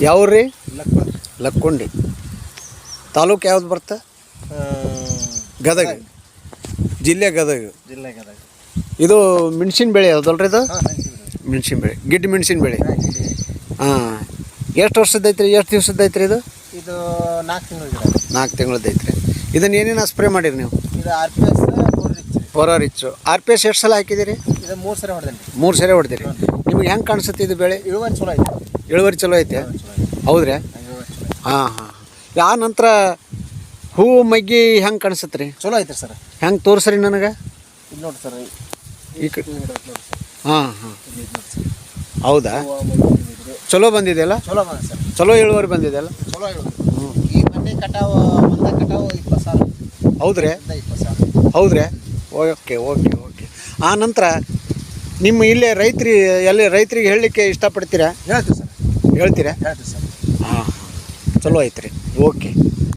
ಯಾವ್ರಿ? ಲಕ್ಕೊಂಡಿ. ಲಕ್ಕೊಂಡಿ ತಾಲೂಕು ಯಾವ್ದು ಬರ್ತಾ? ಗದಗ ಜಿಲ್ಲೆ ಗದಗ. ಜಿಲ್ಲೆ ಗದಗ. ಇದು ಮೆಣಸಿನ ಬೆಳೆ ಯಾವ್ದಲ್ರಿ ಇದು? ಮೆಣಸಿನ ಬೆಳೆ. ಮೆಣಸಿನ ಬೆಳೆ, ಗಿಡ್ಡ ಮೆಣಸಿನ ಬೆಳೆ. ಹಾಂ, ಎಷ್ಟು ವರ್ಷದ ಐತ್ರಿ, ಎಷ್ಟು ದಿವ್ಸದ ಐತ್ರಿ ಇದು? ಇದು 4 ತಿಂಗಳು ಗಿಡ. 4 ತಿಂಗಳದ್ದು ಐತ್ರಿ. ಇದನ್ನು ಏನೇನು ಸ್ಪ್ರೇ ಮಾಡಿರಿ ನೀವು? ಇದು RPS ಫೋರ ರಿಚ್ಚು. RPS ಎಷ್ಟು ಸಲ ಹಾಕಿದ್ದೀರಿ? ಇದು 3 ಸರಿ ಹೊಡೆದೇನೆ. 3 ಸರಿ ಹೊಡೆದಿರಿ. ನಿಮ್ಗೆ ಹೆಂಗೆ ಕಾಣಿಸುತ್ತೆ ಇದು ಬೆಳೆ? ಇಳುವರಿ ಚಲೋ ಐತೆ. ಇಳುವರಿ ಚಲೋ ಐತೆ. ಹೌದ್ರಿ? ಹಾಂ ಹಾಂ. ಆ ನಂತರ ಹೂವು ಮಗ್ಗಿ ಹೆಂಗೆ ಕಾಣಿಸುತ್ತೆ ರೀ? ಚಲೋ ಐತೆ ಸರ್. ಹೆಂಗೆ ತೋರಿಸ್ರಿ ನನಗೆ? ಇದು ನೋಡಿ ಸರ್, ಈ ಕಡೆ. ಹಾಂ ಹಾಂ, ಹೌದಾ? ಚಲೋ ಬಂದಿದೆಯಲ್ಲ? ಚಲೋ ಬಂದ ಸರ್. ಚಲೋ ಇಳುವರಿ ಬಂದಿದೆಯಲ್ಲ? ಚಲೋ ಇಳುವರಿ. ಈ ಮೊನ್ನೆ ಕಟಾವು ಒಂದೇ ಕಟಾವು 20,000. ಹೌದ್ರಿ? 20,000. ಹೌದ್ರಿ? Okay okay okay. ಆ ನಂತರ ನಿಮ್ಮ ಇಲ್ಲೇ ರೈತರಿಗೆ ಹೇಳಲಿಕ್ಕೆ ಇಷ್ಟಪಡ್ತೀರಾ? ಹೇಳ್ತೀವಿ ಸರ್. ಹೇಳ್ತೀರಾ? ಹೇಳ್ತೀವಿ ಸರ್. ಹಾಂ ಹಾಂ, ಚಲೋ ಐತ್ರಿ. ಓಕೆ.